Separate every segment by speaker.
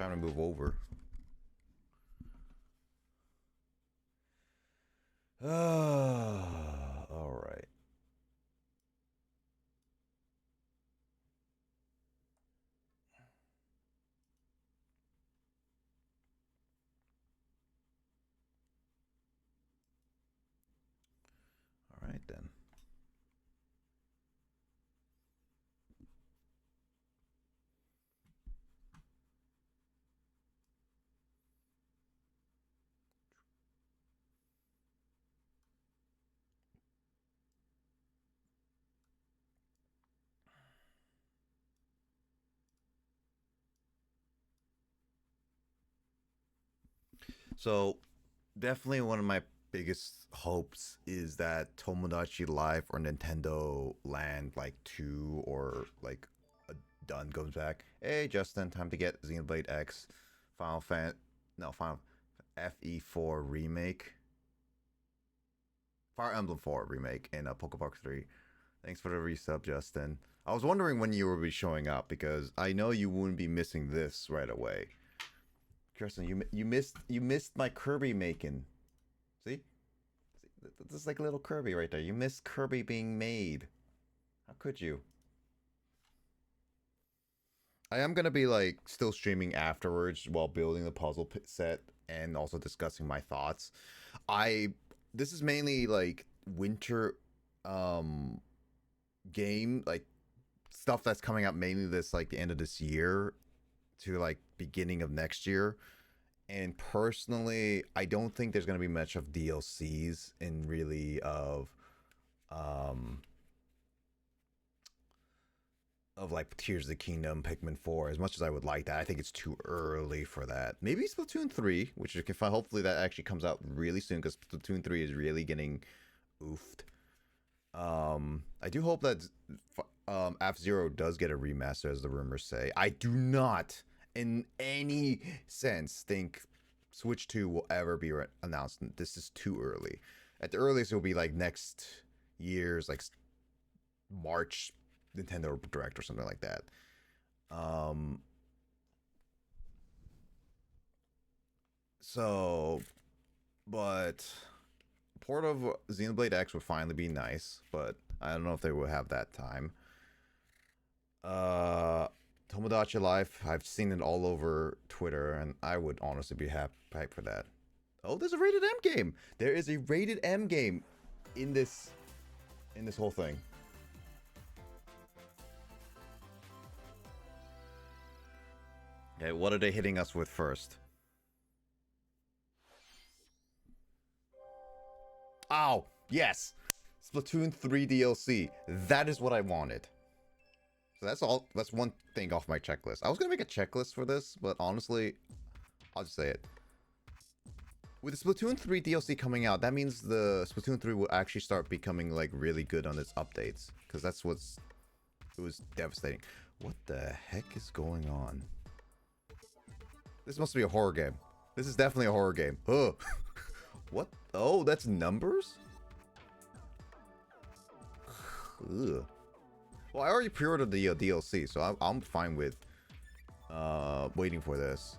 Speaker 1: Trying to move over. All right. All right then. So, definitely one of my biggest hopes is that Tomodachi Life or Nintendo Land like 2 or like a done goes back. Hey Justin, time to get Xenoblade X Final Fan no Final FE4 remake. Fire Emblem 4 remake in Pokepark 3. Thanks for the resub, Justin. I was wondering when you would be showing up because I know you wouldn't be missing this right away. Kirsten, you missed my Kirby making. See? This is like a little Kirby right there. You missed Kirby being made. How could you? I am gonna be like still streaming afterwards while building the puzzle set and also discussing my thoughts. This is mainly like winter game like stuff that's coming out mainly this like the end of this year to like beginning of next year. And personally, I don't think there's gonna be much of DLCs in really um of like Tears of the Kingdom, Pikmin 4. As much as I would like that, I think it's too early for that. Maybe Splatoon 3, which you can find. Hopefully, that actually comes out really soon because Splatoon 3 is really getting oofed. I do hope that F-Zero does get a remaster, as the rumors say. I do not, in any sense, think Switch 2 will ever be announced. This is too early. At the earliest, it will be like next year's like March Nintendo Direct or something like that. So, but port of Xenoblade X would finally be nice, but I don't know if they will have that time. Tomodachi Life, I've seen it all over Twitter, and I would honestly be happy for that. Oh, there's a rated M game. There is a rated M game in this whole thing. Okay, what are they hitting us with first? Oh, yes! Splatoon 3 DLC. That is what I wanted. So that's all. That's one thing off my checklist. I was gonna make a checklist for this, but honestly, I'll just say it. With the Splatoon 3 DLC coming out, that means the Splatoon 3 will actually start becoming like really good on its updates. Because that's what's... It was devastating. What the heck is going on? This must be a horror game. This is definitely a horror game. Oh, what? Oh, that's numbers? Ugh. Well, I already pre-ordered the DLC, so I'm fine with waiting for this.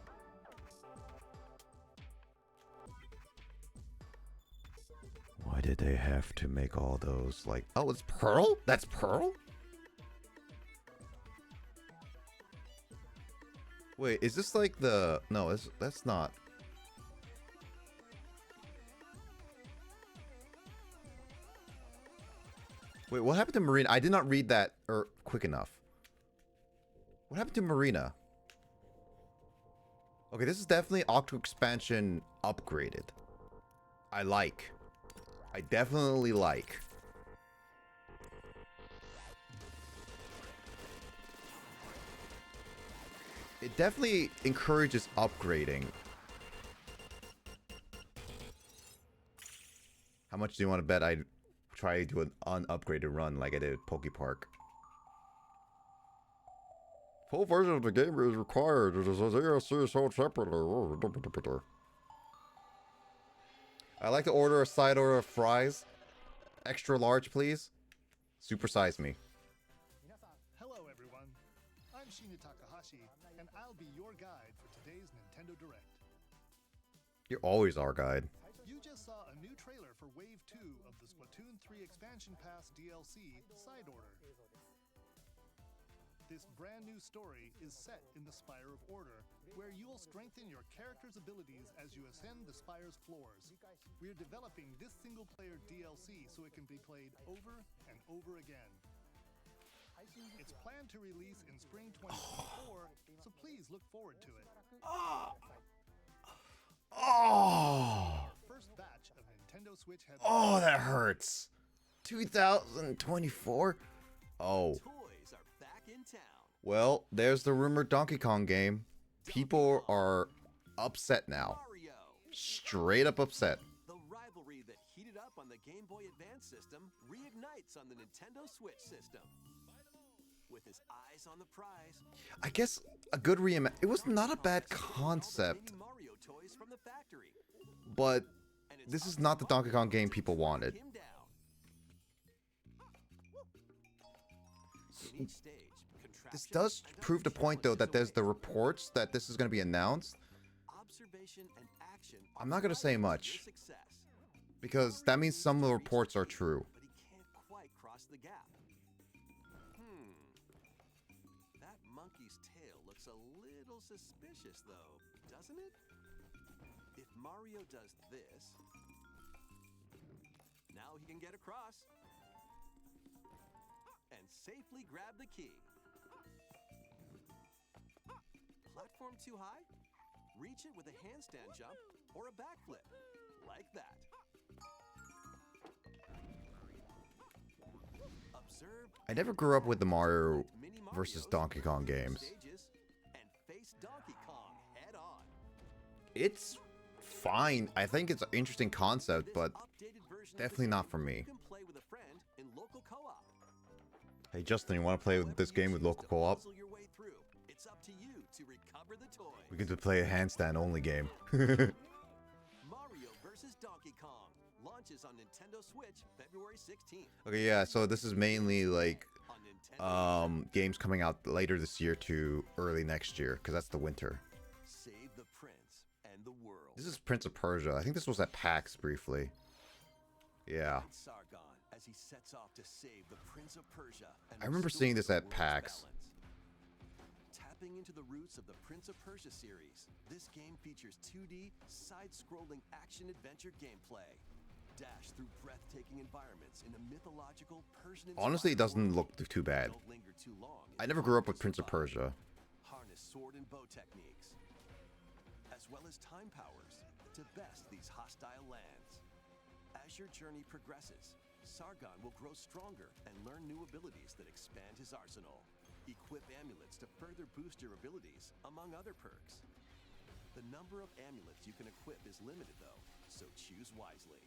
Speaker 1: Why did they have to make all those like... Oh, it's Pearl? That's Pearl? Wait, is this like the... No, that's not... Wait, what happened to Marina? I did not read that quick enough. What happened to Marina? Okay, this is definitely Octo Expansion upgraded. I like. I definitely like. It definitely encourages upgrading. How much do you want to bet I try to do an unupgraded run like I did at Poke Park? Full version of the game is required. It is a DLC sold separately. I'd like to order a side order of fries. Extra large, please. Super size me.
Speaker 2: Hello, everyone. I'm Shinya Takahashi, and I'll be your guide for today's Nintendo Direct.
Speaker 1: You're always our guide.
Speaker 2: You just saw a new trailer for Wave 2 of the Splatoon 3 Expansion Pass DLC Side Order. This brand new story is set in the Spire of Order, where you will strengthen your character's abilities as you ascend the Spire's floors. We're developing this single-player DLC so it can be played over and over again. It's planned to release in spring 2024, so please look forward to it.
Speaker 1: Oh,
Speaker 2: First batch of Nintendo Switch headsets.
Speaker 1: oh, that hurts. 2024? Oh.
Speaker 3: Toys are back in town.
Speaker 1: Well, there's the rumored Donkey Kong game. People are upset now.
Speaker 3: Mario.
Speaker 1: Straight up upset.
Speaker 3: The rivalry that heated up on the Game Boy Advance system reignites on the Nintendo Switch system. With his eyes on the prize,
Speaker 1: I guess a good it was not a bad concept,
Speaker 3: mini Mario toys from the factory.
Speaker 1: but
Speaker 3: And it's
Speaker 1: this is
Speaker 3: up
Speaker 1: not
Speaker 3: to
Speaker 1: the Donkey Kong game
Speaker 3: to
Speaker 1: people
Speaker 3: track
Speaker 1: wanted.
Speaker 3: him down. In each stage,
Speaker 1: This
Speaker 3: contraptions
Speaker 1: does
Speaker 3: and
Speaker 1: prove the
Speaker 3: other
Speaker 1: point, though, that there's the
Speaker 3: challenges
Speaker 1: reports that this is going to be announced,
Speaker 3: await. Observation and action
Speaker 1: I'm not gonna
Speaker 3: are
Speaker 1: say
Speaker 3: vital to
Speaker 1: much.
Speaker 3: your success.
Speaker 1: because that means some of the reports are true.
Speaker 3: But he can't quite cross the gap. That monkey's tail looks a little suspicious, though, doesn't it? If Mario does this, now he can get across and safely grab the key. Platform too high? Reach it with a handstand jump or a backflip, like that. Observe
Speaker 1: I never grew up with the Mario
Speaker 3: mini
Speaker 1: versus
Speaker 3: Marios
Speaker 1: Donkey Kong
Speaker 3: through
Speaker 1: games.
Speaker 3: stages and face Donkey Kong head on.
Speaker 1: It's fine. I think it's an interesting concept,
Speaker 3: This
Speaker 1: but
Speaker 3: updated version of the
Speaker 1: definitely not
Speaker 3: game
Speaker 1: for me.
Speaker 3: You can play with a friend in local co-op.
Speaker 1: Hey Justin, you want to play with this game with local co-op?
Speaker 3: Puzzle your way through. It's up to you to recover the toy.
Speaker 1: We can just play a handstand only game.
Speaker 3: Mario vs. Donkey Kong launches on Nintendo Switch February 16th.
Speaker 1: Okay, yeah, so this is mainly like
Speaker 3: On Nintendo
Speaker 1: games coming out later this year to early next year, because that's the winter.
Speaker 3: Save the Prince and the world.
Speaker 1: This is Prince of Persia. I think this was at PAX briefly. Yeah.
Speaker 3: And Sargon as he sets off to save the Prince of Persia and
Speaker 1: I remember
Speaker 3: restore
Speaker 1: seeing this
Speaker 3: the
Speaker 1: at
Speaker 3: world's
Speaker 1: PAX.
Speaker 3: balance. Tapping into the roots of the Prince of Persia series, this game features 2D, side-scrolling action-adventure gameplay. Dash through breathtaking environments in a mythological Persian.
Speaker 1: Honestly, it doesn't look too bad.
Speaker 3: Don't linger too long
Speaker 1: I
Speaker 3: in
Speaker 1: never grew up with
Speaker 3: combat
Speaker 1: Prince of
Speaker 3: survival.
Speaker 1: Persia.
Speaker 3: Harness sword and bow techniques, as well as time powers, to best these hostile lands. As your journey progresses, Sargon will grow stronger and learn new abilities that expand his arsenal. Equip amulets to further boost your abilities, among other perks. The number of amulets you can equip is limited, though, so choose wisely.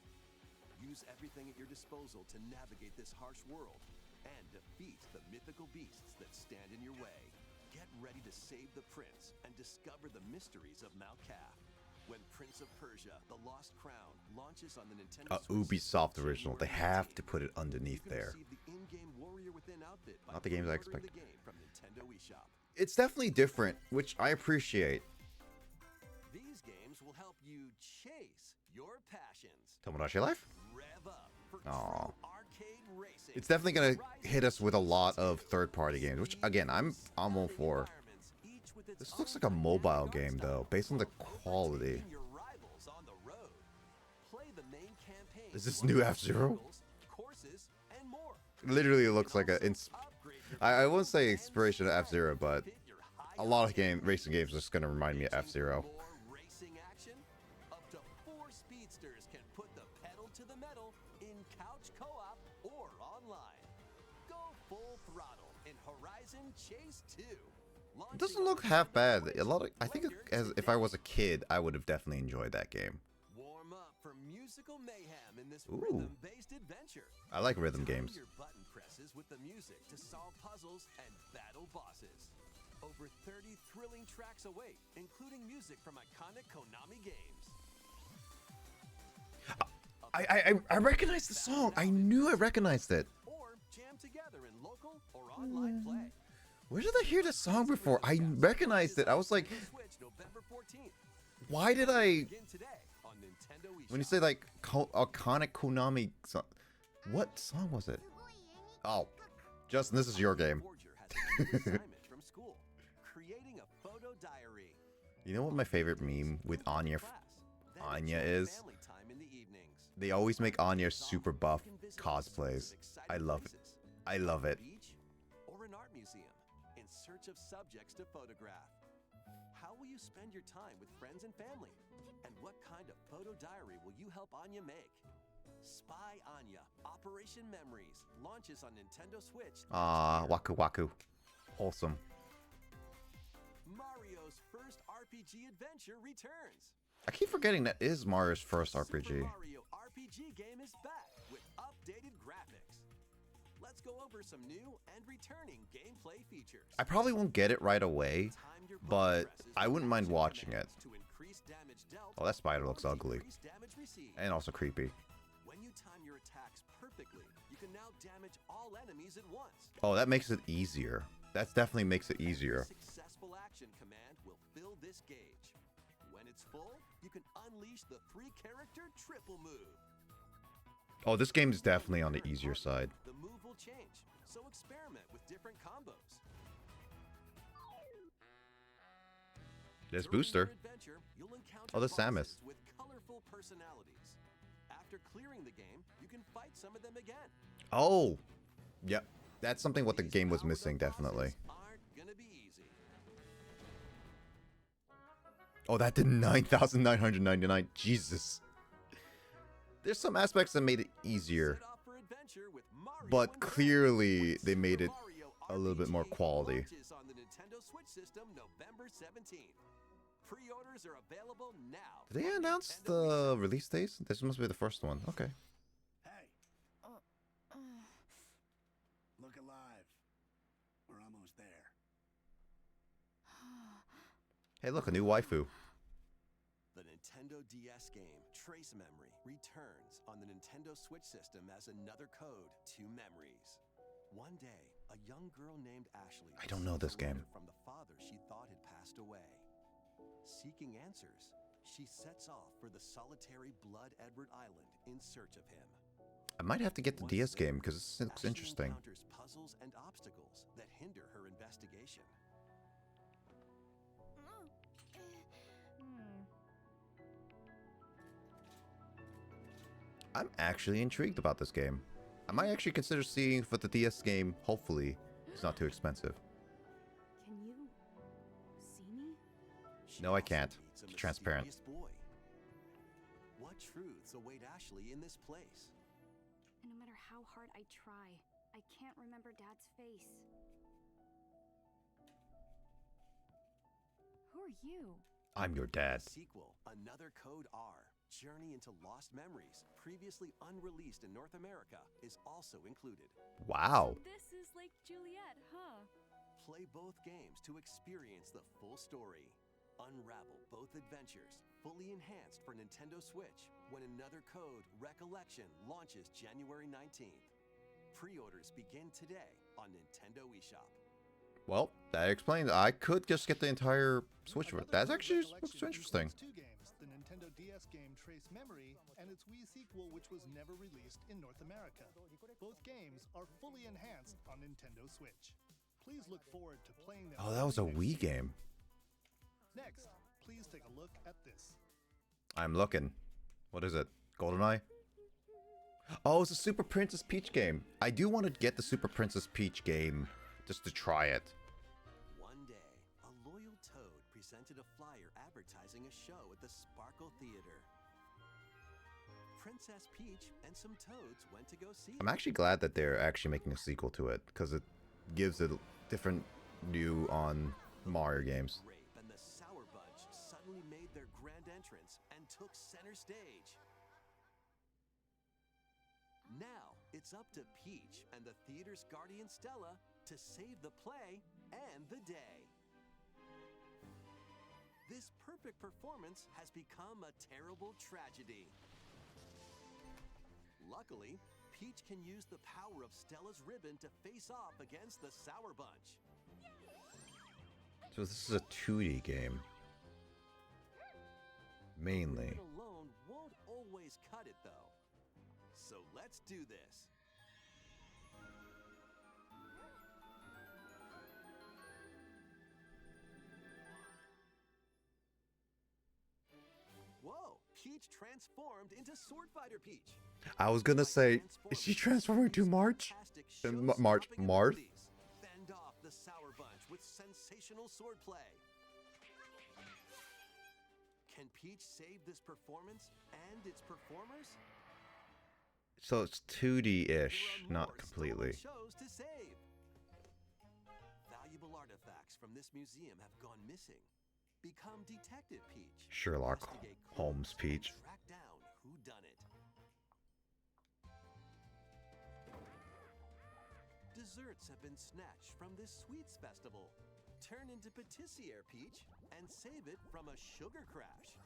Speaker 3: Use everything at your disposal to navigate this harsh world and defeat the mythical beasts that stand in your way. Get ready to save the prince and discover the mysteries of Mount Kaf. When Prince of Persia: The Lost Crown launches on the Nintendo Switch
Speaker 1: Ubisoft
Speaker 3: system
Speaker 1: original. They
Speaker 3: January
Speaker 1: have
Speaker 3: 19th,
Speaker 1: to put it
Speaker 3: you
Speaker 1: underneath
Speaker 3: can
Speaker 1: there.
Speaker 3: receive the in-game Warrior Within outfit by
Speaker 1: Not the games I
Speaker 3: pre-ordering
Speaker 1: expected.
Speaker 3: the game from Nintendo eShop.
Speaker 1: It's definitely different, which I appreciate.
Speaker 3: These games will help you chase your passions.
Speaker 1: Tomodachi Life?
Speaker 3: Rev up for
Speaker 1: Aw.
Speaker 3: true arcade racing.
Speaker 1: It's definitely gonna hit us with a lot of third-party games, which again, I'm all for. This looks like a mobile game though, based on the quality. Is this new F-Zero? Literally, it looks like a. I won't say inspiration of F-Zero, but a lot of racing games are just gonna remind me of F-Zero.
Speaker 3: Racing action? Up to 4 speedsters can put the pedal to the metal in couch co-op or online. Go full throttle in Horizon Chase 2.
Speaker 1: It doesn't look half bad. I think if I was a kid, I would have definitely enjoyed that game.
Speaker 3: Warm up for musical mayhem in this
Speaker 1: Ooh.
Speaker 3: rhythm-based adventure.
Speaker 1: I like rhythm
Speaker 3: Time
Speaker 1: games.
Speaker 3: your button presses with the music to solve puzzles and battle bosses. Over 30 thrilling tracks await, including music from iconic Konami games.
Speaker 1: I recognize the song. I knew I recognized it.
Speaker 3: Or jam together in local or online play.
Speaker 1: Where did I hear this song before? I recognized it. I was like,
Speaker 3: Switch November 14th. 13th.
Speaker 1: Why did I...
Speaker 3: Begin today on Nintendo eShop.
Speaker 1: When you say like iconic Konami song, what song was it? Oh, Justin, this is your game.
Speaker 3: Forger has a new assignment from school, creating a photo diary.
Speaker 1: You know what my favorite meme with Anya is?
Speaker 3: Family time in the evenings.
Speaker 1: They always make Anya super buff cosplays. I love it. I love it.
Speaker 3: Beach or an art museum in search of subjects to photograph. How will you spend your time with friends and family? And what kind of photo diary will you help Anya make? Spy Anya Operation Memories launches on Nintendo Switch.
Speaker 1: Waku Waku. Wholesome.
Speaker 3: Mario's first RPG adventure returns.
Speaker 1: I keep forgetting that is Mario's first RPG.
Speaker 3: Super Mario RPG game is back with updated graphics. Let's go over some new and returning gameplay features.
Speaker 1: I probably won't get it right away,
Speaker 3: Time your
Speaker 1: but
Speaker 3: button presses
Speaker 1: I
Speaker 3: with
Speaker 1: wouldn't mind
Speaker 3: action
Speaker 1: watching it.
Speaker 3: commands to increase damage dealt
Speaker 1: Oh, that spider
Speaker 3: or
Speaker 1: looks ugly.
Speaker 3: decrease damage received.
Speaker 1: And also creepy.
Speaker 3: When you time your attacks perfectly, you can now damage all enemies at once.
Speaker 1: Oh, that makes it easier. That definitely makes it easier.
Speaker 3: Every successful action command will fill this gauge. When it's full, you can unleash the 3-character triple move.
Speaker 1: Oh, this game is definitely on the easier side.
Speaker 3: The move will change, so experiment with different combos.
Speaker 1: There's
Speaker 3: During
Speaker 1: Booster.
Speaker 3: your adventure, you'll encounter
Speaker 1: Oh, there's Samus.
Speaker 3: bosses with colorful personalities. After clearing the game, you can fight some of them again.
Speaker 1: Oh, yep. That's something what the
Speaker 3: These
Speaker 1: game was
Speaker 3: powered-up
Speaker 1: missing, definitely.
Speaker 3: bosses aren't gonna be easy.
Speaker 1: Oh, that did 9,999. Jesus. There's some aspects that made it easier,
Speaker 3: Set off for adventure with Mario
Speaker 1: but
Speaker 3: and
Speaker 1: clearly they
Speaker 3: Super
Speaker 1: made it
Speaker 3: Mario
Speaker 1: a little bit more
Speaker 3: RPG
Speaker 1: quality.
Speaker 3: launches on the Nintendo Switch system November 17th. Pre-orders are available now.
Speaker 1: Did they
Speaker 3: on
Speaker 1: announce
Speaker 3: Nintendo
Speaker 1: the release dates? This must be the first one. Okay.
Speaker 4: Hey, look alive. We're almost there.
Speaker 1: Hey, look, a new waifu.
Speaker 3: The Nintendo DS game Trace Memory returns on the Nintendo Switch system as another code to memories. One day, a young girl named Ashley
Speaker 1: I don't know this
Speaker 3: receives a letter
Speaker 1: game.
Speaker 3: from the father she thought had passed away. Seeking answers, she sets off for the solitary Blood Edward Island in search of him.
Speaker 1: I might have to get the
Speaker 3: Once
Speaker 1: DS
Speaker 3: there,
Speaker 1: game because this looks
Speaker 3: Ashley
Speaker 1: interesting.
Speaker 3: encounters puzzles and obstacles that hinder her investigation.
Speaker 1: I'm actually intrigued about this game. I might actually consider seeing for the DS game. Hopefully, it's not too expensive.
Speaker 5: Can you see me?
Speaker 3: She
Speaker 1: No, I
Speaker 3: also
Speaker 1: can't.
Speaker 3: meets a
Speaker 1: It's transparent.
Speaker 3: mysterious boy. What truths await Ashley in this place?
Speaker 5: And no matter how hard I try, I can't remember Dad's face. Who are you?
Speaker 1: I'm your dad.
Speaker 3: Sequel, Another Code R, Journey into Lost Memories, previously unreleased in North America, is also included.
Speaker 1: Wow.
Speaker 5: This is like Juliet, huh?
Speaker 3: Play both games to experience the full story. Unravel both adventures, fully enhanced for Nintendo Switch, when Another Code Recollection launches January 19th. Pre-orders begin today on Nintendo eShop.
Speaker 1: Well, that explains. I could just get the entire Switch for it. That actually looks interesting.
Speaker 2: Two games, the Nintendo DS game Trace Memory and its Wii sequel which was never released in North America. Both games are fully enhanced on Nintendo Switch. Please look forward to playing them.
Speaker 1: Oh, that was a
Speaker 2: next
Speaker 1: Wii
Speaker 2: year.
Speaker 1: game.
Speaker 2: Next, please take a look at this.
Speaker 1: I'm looking. What is it? GoldenEye? Oh, it's a Super Princess Peach game. I do want to get the Super Princess Peach game just to try it.
Speaker 3: One day, a loyal toad presented a flyer advertising a show at the Sparkle Theater. Princess Peach and some toads went to go see
Speaker 1: I'm
Speaker 3: it.
Speaker 1: actually glad that they're actually making a sequel to it because it gives it different new on Mario games.
Speaker 3: Grape and the Sour Bunch suddenly made their grand entrance and took center stage. Now, it's up to Peach and the theater's guardian Stella to save the play and the day. This perfect performance has become a terrible tragedy. Luckily, Peach can use the power of Stella's ribbon to face off against the Sour Bunch.
Speaker 1: So this is a 2D game. Mainly.
Speaker 3: It alone won't always cut it though. So let's do this. Whoa, Peach transformed into Sword Fighter Peach.
Speaker 1: I was gonna say, is she transforming to March? March. Marth?
Speaker 3: Fend off the Sour Bunch with sensational swordplay. Can Peach save this performance and its performers?
Speaker 1: So it's 2D-ish,
Speaker 3: There are
Speaker 1: not
Speaker 3: more
Speaker 1: completely.
Speaker 3: stolen shows to save. Valuable artifacts from this museum have gone missing. Become Detective Peach.
Speaker 1: Sherlock
Speaker 3: Investigate
Speaker 1: Holmes
Speaker 3: clues
Speaker 1: Peach.
Speaker 3: and track down who done it. Desserts have been snatched from this sweets festival. Turn into Patissiere Peach and save it from a sugar crash.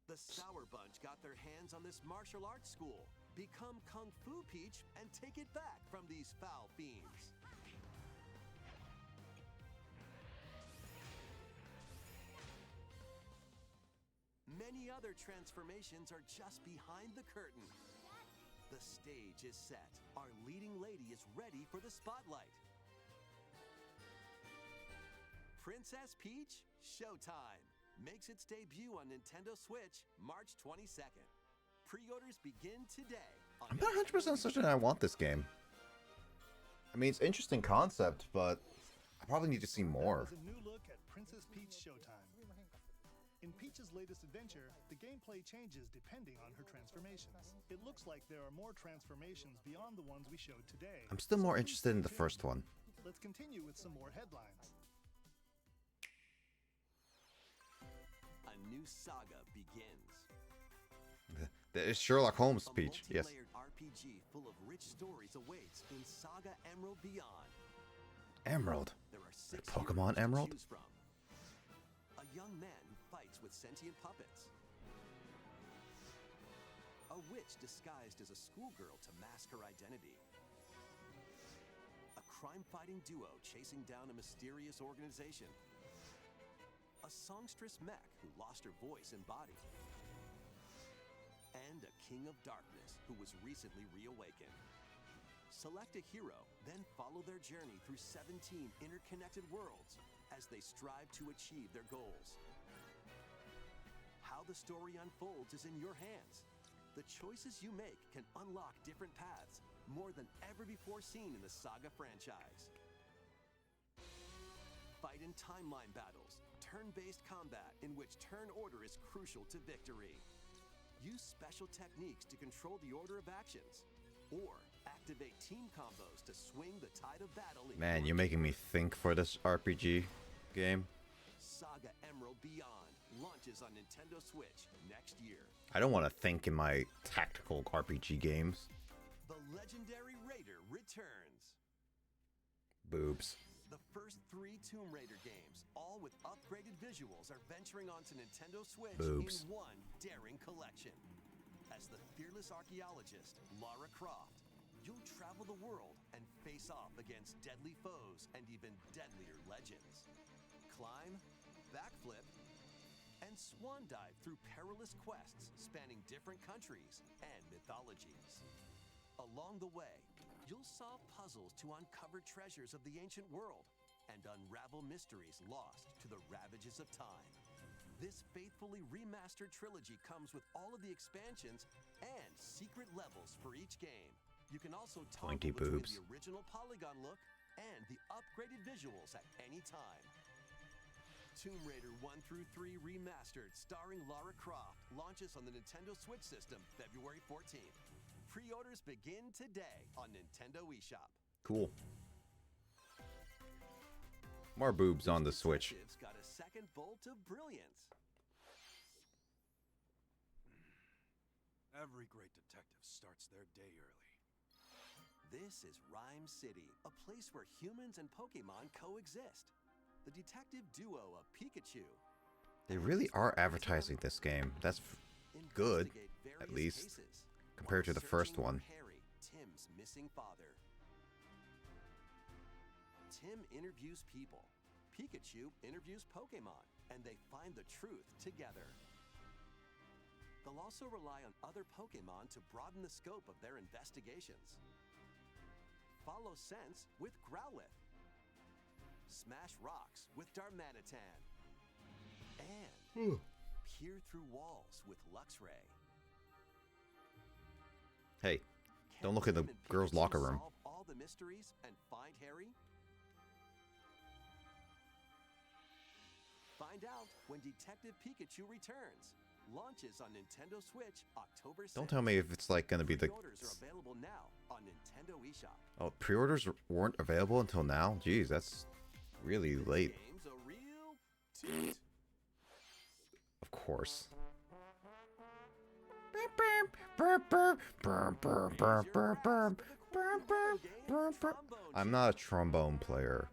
Speaker 3: The Sour Bunch got their hands on this martial arts school. Become Kung Fu Peach and take it back from these foul fiends. Many other transformations are just behind the curtain. The stage is set. Our leading lady is ready for the spotlight. Princess Peach, showtime. Makes its debut on Nintendo Switch March 22nd. Pre-orders begin today.
Speaker 1: I'm not 100% certain I want this game. I mean, it's an interesting concept, but I probably need to see more.
Speaker 2: That was a new look at Princess Peach Showtime. In Peach's latest adventure, the gameplay changes depending on her transformations. It looks like there are more transformations beyond the ones we showed today.
Speaker 1: I'm still more
Speaker 2: So
Speaker 1: interested in the
Speaker 2: stay
Speaker 1: first
Speaker 2: tuned.
Speaker 1: one.
Speaker 2: Let's continue with some more headlines.
Speaker 3: A new saga begins.
Speaker 1: It's Sherlock Holmes speech. Yes.
Speaker 3: Multi-layered RPG full of rich stories awaits in Saga Emerald Beyond.
Speaker 1: Emerald.
Speaker 3: There are 6
Speaker 1: Pokemon
Speaker 3: heroes to
Speaker 1: Emerald?
Speaker 3: choose from. A young man who fights with sentient puppets. A witch disguised as a schoolgirl to mask her identity. A crime-fighting duo chasing down a mysterious organization. A songstress mech who lost her voice and body. And a king of darkness who was recently reawakened. Select a hero, then follow their journey through 17 interconnected worlds as they strive to achieve their goals. How the story unfolds is in your hands. The choices you make can unlock different paths, more than ever before seen in the Saga franchise. Fight in timeline battles, turn-based combat in which turn order is crucial to victory. Use special techniques to control the order of actions, or activate team combos to swing the tide of battle in
Speaker 1: Man,
Speaker 3: your
Speaker 1: you're making me think for this RPG game.
Speaker 3: Saga Emerald Beyond launches on Nintendo Switch next year.
Speaker 1: I don't want to think in my tactical RPG games.
Speaker 3: The legendary Raider returns.
Speaker 1: Boobs.
Speaker 3: The first 3 Tomb Raider games, all with upgraded visuals, are venturing onto Nintendo Switch
Speaker 1: Boobs.
Speaker 3: in one daring collection. As the fearless archaeologist, Lara Croft, you'll travel the world and face off against deadly foes and even deadlier legends. Climb, backflip, and swan dive through perilous quests spanning different countries and mythologies. Along the way, you'll solve puzzles to uncover treasures of the ancient world and unravel mysteries lost to the ravages of time. This faithfully remastered trilogy comes with all of the expansions and secret levels for each game. You can also toggle
Speaker 1: Pointy
Speaker 3: between
Speaker 1: boobs.
Speaker 3: the original polygon look and the upgraded visuals at any time. Tomb Raider 1 through 3 Remastered, starring Lara Croft, launches on the Nintendo Switch system February 14th. Pre-orders begin today on Nintendo eShop.
Speaker 1: Cool. More boobs on the Switch.
Speaker 3: Detectives got a second bolt of brilliance.
Speaker 6: Every great detective starts their day early.
Speaker 3: This is Rhyme City, a place where humans and Pokemon coexist. The detective duo of Pikachu
Speaker 1: They really are advertising this game. That's good,
Speaker 3: investigate
Speaker 1: at
Speaker 3: various
Speaker 1: least,
Speaker 3: cases
Speaker 1: compared to
Speaker 3: while
Speaker 1: the first
Speaker 3: searching for
Speaker 1: one.
Speaker 3: Harry, Tim's missing father. Tim interviews people. Pikachu interviews Pokemon. and they find the truth together. They'll also rely on other Pokemon to broaden the scope of their investigations. Follow scents with Growlithe. Smash rocks with Darmanitan. And peer through walls with Luxray.
Speaker 1: Hey, don't look at the
Speaker 3: Can Tim and
Speaker 1: girls'
Speaker 3: Pikachu
Speaker 1: locker room.
Speaker 3: Solve all the mysteries and find Harry? Find out when Detective Pikachu returns. Launches on Nintendo Switch October 6th.
Speaker 1: Don't tell me if it's like gonna be the.
Speaker 3: Pre-orders are available now on Nintendo eShop.
Speaker 1: Oh, pre-orders weren't available until now. Jeez, that's really late.
Speaker 3: Game's a real toot.
Speaker 1: Of course. I'm not a trombone player,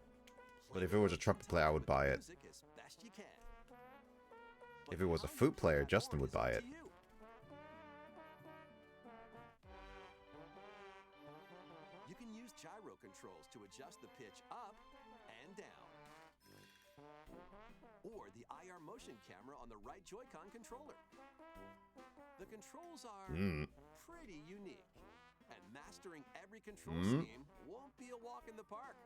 Speaker 1: but if it was a trumpet player, I would buy it.
Speaker 3: Music as best you can.
Speaker 1: If it was a flute player, Justin would buy it.
Speaker 3: You can use gyro controls to adjust the pitch up and down. Or the IR motion camera on the right Joy-Con controller. The controls are pretty unique, and mastering every control scheme won't be a walk in the park.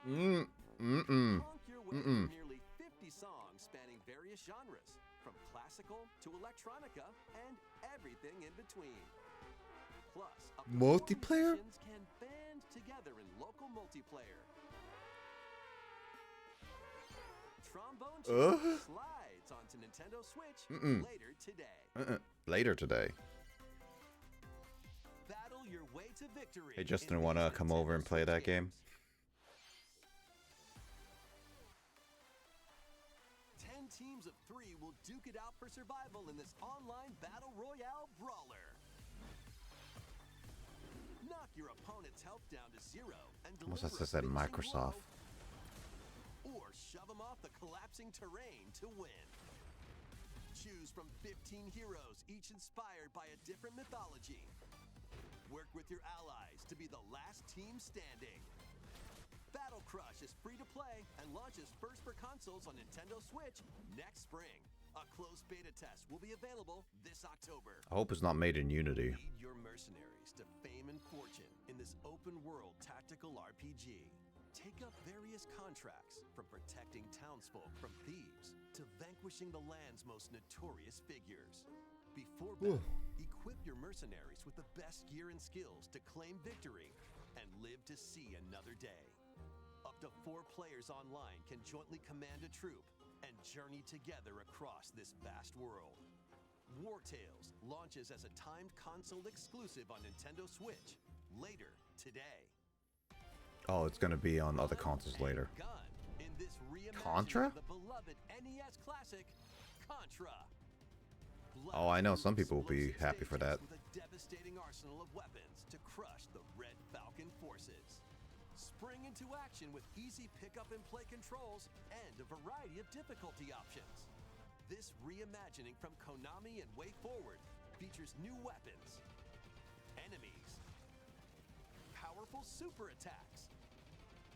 Speaker 3: Honk your way through nearly 50 songs spanning various genres, from classical to electronica and everything in between. Plus, up to 4
Speaker 1: Multiplayer?
Speaker 3: musicians can band together in local multiplayer. Trombone Champ slides onto Nintendo Switch later today.
Speaker 1: Later today.
Speaker 3: Battle your way to victory.
Speaker 1: Hey, Justin,
Speaker 3: in
Speaker 1: wanna
Speaker 3: these
Speaker 1: come over and
Speaker 3: Nintendo
Speaker 1: play
Speaker 3: Switch
Speaker 1: that game?
Speaker 3: games. 10 teams of 3 will duke it out for survival in this online battle royale brawler. Knock your opponent's health down to 0 and
Speaker 1: Almost
Speaker 3: deliver
Speaker 1: as I said,
Speaker 3: a finishing
Speaker 1: Microsoft.
Speaker 3: blow. Or shove them off the collapsing terrain to win. Choose from 15 heroes, each inspired by a different mythology. Work with your allies to be the last team standing. Battle Crush is free to play and launches first for consoles on Nintendo Switch next spring. A closed beta test will be available this October.
Speaker 1: I hope it's not made in Unity.
Speaker 3: Lead your mercenaries to fame and fortune in this open-world tactical RPG. Take up various contracts, from protecting townsfolk from thieves to vanquishing the land's most notorious figures. Before battle, equip your mercenaries with the best gear and skills to claim victory and live to see another day. Up to 4 players online can jointly command a troop and journey together across this vast world. War Tales launches as a timed console exclusive on Nintendo Switch later today.
Speaker 1: Oh, it's gonna be on other consoles later.
Speaker 3: Gun in this reimagining
Speaker 1: Contra?
Speaker 3: of the beloved NES classic Contra.
Speaker 1: Oh, I know some people will be happy for that.
Speaker 3: With a devastating arsenal of weapons to crush the Red Falcon forces. Spring into action with easy pick-up and play controls and a variety of difficulty options. This reimagining from Konami and WayForward features new weapons, enemies, powerful super attacks,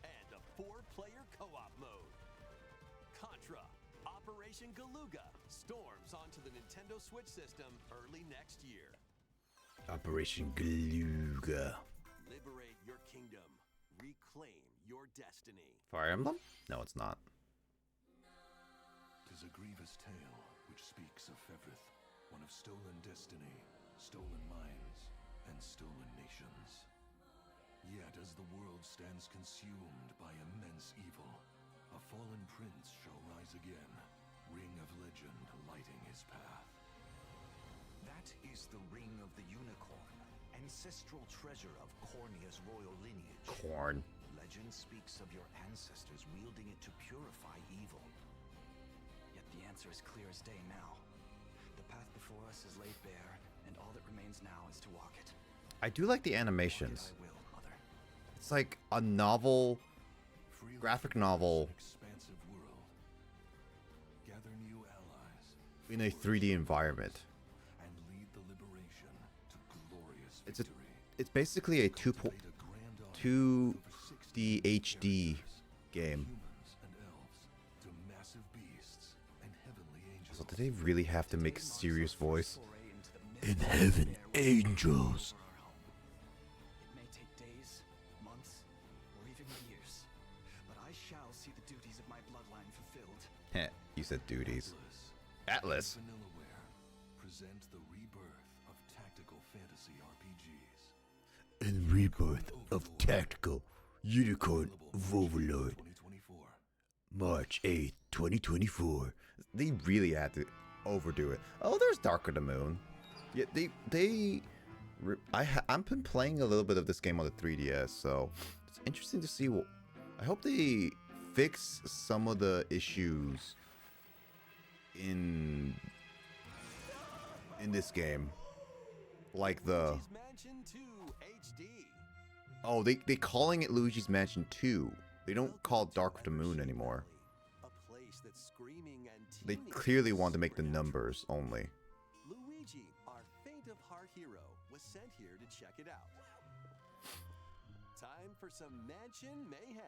Speaker 3: and a 4-player co-op mode. Contra Operation Galuga storms onto the Nintendo Switch system early next year.
Speaker 1: Operation Galuga.
Speaker 3: Liberate your kingdom. Reclaim your destiny.
Speaker 1: Fire Emblem? No, it's not.
Speaker 6: 'Tis a grievous tale which speaks of Fevrith, one of stolen destiny, stolen minds, and stolen nations. Yet as the world stands consumed by immense evil, a fallen prince shall rise again, ring of legend lighting his path.
Speaker 7: That is the Ring of the Unicorn, ancestral treasure of Cornia's royal lineage.
Speaker 1: Corn.
Speaker 7: Legend speaks of your ancestors wielding it to purify evil.
Speaker 8: Yet the answer is clear as day now. The path before us is laid bare, and all that remains now is to walk it.
Speaker 1: I do like the
Speaker 8: Walk it
Speaker 1: animations.
Speaker 8: I will, Mother.
Speaker 1: It's like a novel,
Speaker 6: Freely
Speaker 1: graphic
Speaker 6: traverse
Speaker 1: novel
Speaker 6: an expansive world. Gather new allies.
Speaker 1: in a 3D environment.
Speaker 6: And lead the liberation to glorious
Speaker 1: It's a,
Speaker 6: victory.
Speaker 1: it's basically a
Speaker 6: Cultivate a grand army
Speaker 1: 2D
Speaker 6: of over 60
Speaker 1: HD
Speaker 6: characters,
Speaker 1: game.
Speaker 6: humans and elves, to massive beasts and
Speaker 1: Do they really have to make a serious voice?
Speaker 8: In
Speaker 1: heaven, angels.
Speaker 8: It may take days, months, or even years, but I shall see the duties of my bloodline fulfilled.
Speaker 1: Heh, you said duties.
Speaker 6: Atlas.
Speaker 1: Atlas.
Speaker 6: Vanillaware present the rebirth of tactical fantasy RPGs.
Speaker 1: And rebirth of tactical unicorn of Overlord.
Speaker 6: 2024.
Speaker 1: March 8th, 2024. They really had to overdo it. Oh, there's Dark of the Moon. Yeah, I've been playing a little bit of this game on the 3DS, so it's interesting to see what. I hope they fix some of the issues in this game, like the.
Speaker 3: Luigi's Mansion 2 HD.
Speaker 1: Oh, they calling it Luigi's Mansion 2. They don't call it Dark of the Moon anymore.
Speaker 3: A place that's screaming and
Speaker 1: They
Speaker 3: teeming
Speaker 1: clearly
Speaker 3: with
Speaker 1: want to make the
Speaker 3: supernatural.
Speaker 1: numbers only.
Speaker 3: Luigi, our faint of heart hero, was sent here to check it out. Time for some mansion mayhem.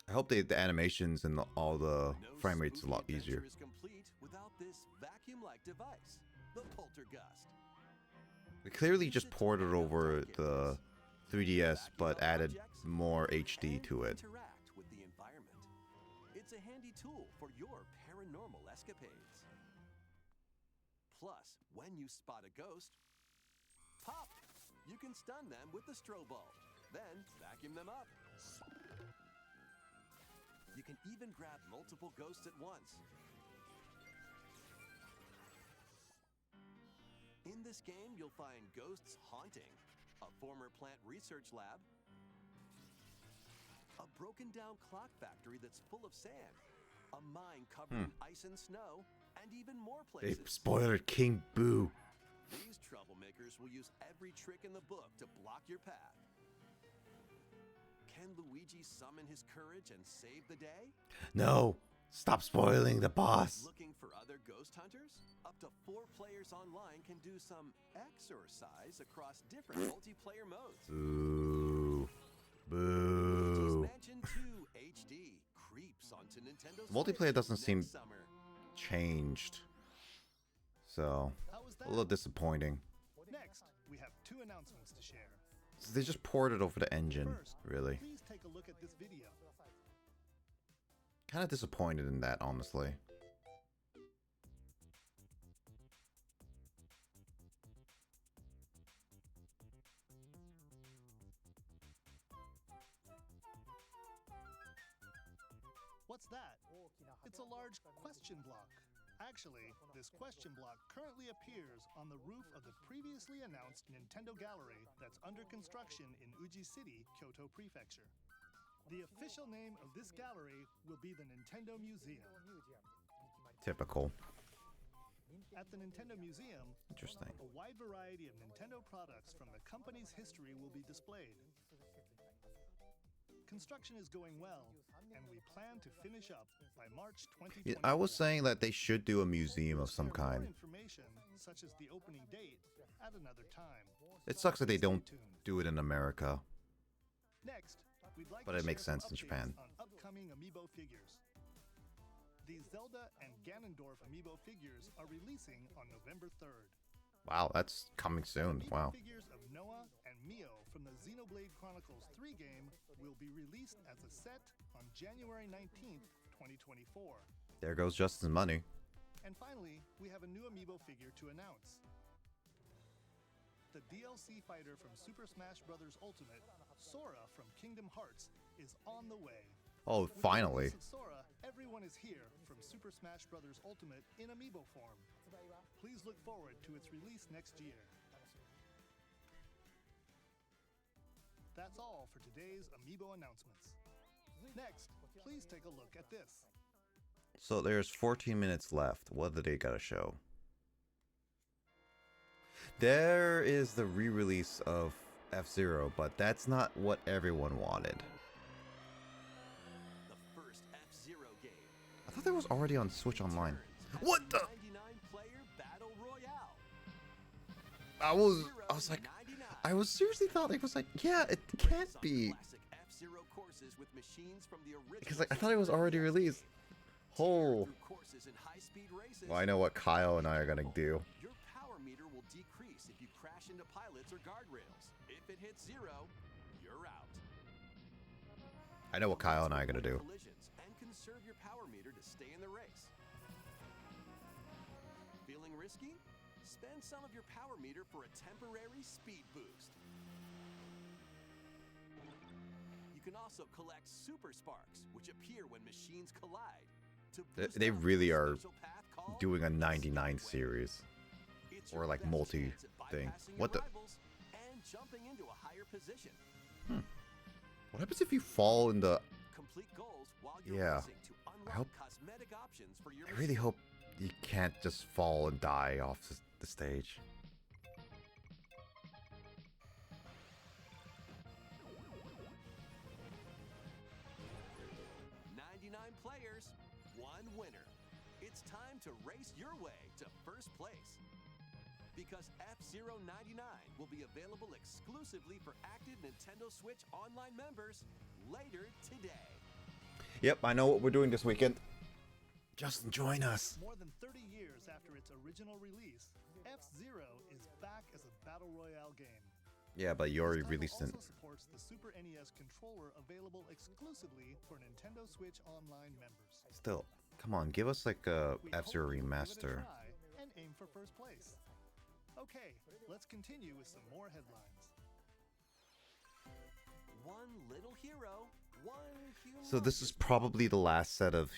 Speaker 1: I hope the animations and all the
Speaker 3: No
Speaker 1: frame rate's a
Speaker 3: spooky
Speaker 1: lot easier.
Speaker 3: adventure is complete without this vacuum-like device, the poltergust.
Speaker 1: They clearly just ported over the 3DS, but added more HD to it.
Speaker 3: Interact with the environment. It's a handy tool for your paranormal escapades. Plus, when you spot a ghost, pop! You can stun them with the strobe bulb, then vacuum them up. You can even grab multiple ghosts at once. In this game, you'll find ghosts haunting, a former plant research lab, a broken down clock factory that's full of sand, a mine covered in ice and snow, and even more
Speaker 1: They
Speaker 3: places.
Speaker 1: spoiled King Boo.
Speaker 3: These troublemakers will use every trick in the book to block your path. Can Luigi summon his courage and save the day?
Speaker 1: No, stop spoiling the boss.
Speaker 3: Looking for other ghost hunters? Up to 4 players online can do some exercise across different multiplayer modes.
Speaker 1: Boo.
Speaker 3: Luigi's
Speaker 1: Boo.
Speaker 3: Mansion 2 HD creeps onto Nintendo
Speaker 1: Multiplayer
Speaker 3: Switch
Speaker 1: doesn't
Speaker 3: next
Speaker 1: seem
Speaker 3: summer.
Speaker 1: changed. So,
Speaker 2: How was
Speaker 1: a
Speaker 2: that?
Speaker 1: little disappointing.
Speaker 2: Next, we have 2 announcements to share.
Speaker 1: So they just ported over the engine,
Speaker 2: First,
Speaker 1: really.
Speaker 2: please take a look at this video.
Speaker 1: Kind of disappointed in that, honestly.
Speaker 2: What's that? It's a large question block. Actually, this question block currently appears on the roof of the previously announced Nintendo Gallery that's under construction in Uji City, Kyoto Prefecture. The official name of this gallery will be the Nintendo Museum.
Speaker 1: Typical.
Speaker 2: At the Nintendo Museum,
Speaker 1: Interesting.
Speaker 2: a wide variety of Nintendo products from the company's history will be displayed. Construction is going well, and we plan to finish up by March 2024.
Speaker 1: I was saying that they should do a museum of some
Speaker 2: We'll share more
Speaker 1: kind.
Speaker 2: information, such as the opening date, at another time.
Speaker 1: It sucks that they
Speaker 2: Stay
Speaker 1: don't
Speaker 2: tuned.
Speaker 1: do it in America.
Speaker 2: Next, we'd like
Speaker 1: But
Speaker 2: to
Speaker 1: it makes
Speaker 2: share
Speaker 1: sense
Speaker 2: some
Speaker 1: in Japan.
Speaker 2: updates on upcoming amiibo figures. The Zelda and Ganondorf amiibo figures are releasing on November 3rd.
Speaker 1: Wow, that's coming soon.
Speaker 2: Amiibo
Speaker 1: Wow.
Speaker 2: figures of Noah and Mio from the Xenoblade Chronicles 3 game will be released as a set on January 19th, 2024.
Speaker 1: There goes Justin's money.
Speaker 2: And finally, we have a new amiibo figure to announce. The DLC fighter from Super Smash Bros. Ultimate, Sora from Kingdom Hearts, is on the way.
Speaker 1: Oh,
Speaker 2: With the
Speaker 1: finally.
Speaker 2: release of Sora, everyone is here from Super Smash Bros. Ultimate in amiibo form. Please look forward to its release next year. That's all for today's amiibo announcements. Next, please take a look at this.
Speaker 1: So there's 14 minutes left. What do they gotta show? There is the re-release of F-Zero, but that's not what everyone wanted.
Speaker 3: The first F-Zero game.
Speaker 1: I thought that was already on Switch Online. What the?
Speaker 3: 99-player battle royale.
Speaker 1: I was like, I was seriously thought it was like, yeah, it can't be.
Speaker 3: Classic F-Zero courses with machines from the original
Speaker 1: Because like, I thought it was already released.
Speaker 3: Tear
Speaker 1: Oh,
Speaker 3: through courses in high-speed high-speed races.
Speaker 1: Well, I know what Kyle and I are gonna do.
Speaker 3: Your power meter will decrease if you crash into pilots or guardrails. If it hits 0, you're out.
Speaker 1: I know what Kyle and I are gonna do.
Speaker 3: Collisions and conserve your power meter to stay in the race. Feeling risky? Spend some of your power meter for a temporary speed boost. You can also collect super sparks, which appear when machines collide. To boost
Speaker 1: They
Speaker 3: up
Speaker 1: really
Speaker 3: a
Speaker 1: are
Speaker 3: special path called
Speaker 1: doing a
Speaker 3: the
Speaker 1: 99
Speaker 3: Speedway.
Speaker 1: series.
Speaker 3: It's
Speaker 1: Or
Speaker 3: your
Speaker 1: like
Speaker 3: best
Speaker 1: multi
Speaker 3: chance at
Speaker 1: thing.
Speaker 3: bypassing
Speaker 1: What
Speaker 3: your
Speaker 1: the?
Speaker 3: rivals and jumping into a higher position.
Speaker 1: What happens if you fall in the?
Speaker 3: Complete goals while you're
Speaker 1: Yeah.
Speaker 3: racing to unlock
Speaker 1: hope-
Speaker 3: cosmetic options for your
Speaker 1: I really
Speaker 3: machine.
Speaker 1: hope you can't just fall and die off the stage.
Speaker 3: 99 players, 1 winner. It's time to race your way to first place. Because F-Zero 99 will be available exclusively for active Nintendo Switch Online members later today.
Speaker 1: Yep, I know what we're doing this weekend. Justin, join us.
Speaker 2: More than 30 years after its original release, F-Zero is back as a battle royale game.
Speaker 1: Yeah, but you already
Speaker 2: This title
Speaker 1: released it.
Speaker 2: also supports the Super NES controller available exclusively for Nintendo Switch Online members.
Speaker 1: Still, come on, give us like a
Speaker 2: We
Speaker 1: F-Zero
Speaker 2: hope you'll give it a
Speaker 1: remaster.
Speaker 2: try and aim for first place. Okay, let's continue with some more headlines.
Speaker 3: One little hero, one humongous
Speaker 1: So this is probably the last set of